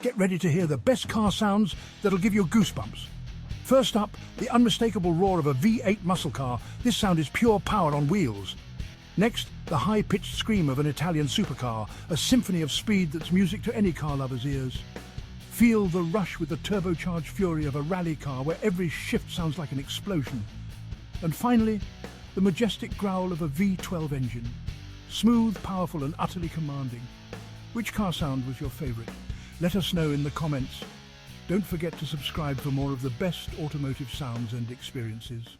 Get ready to hear the best car sounds that'll give you goosebumps. First up, the unmistakable roar of a V8 muscle car. This sound is pure power on wheels. Next, the high-pitched scream of an Italian supercar, a symphony of speed that's music to any car lover's ears. Feel the rush with the turbocharged fury of a rally car where every shift sounds like an explosion. And finally, the majestic growl of a V12 engine. Smooth, powerful and utterly commanding. Which car sound was your favourite? Let us know in the comments. Don't forget to subscribe for more of the best automotive sounds and experiences.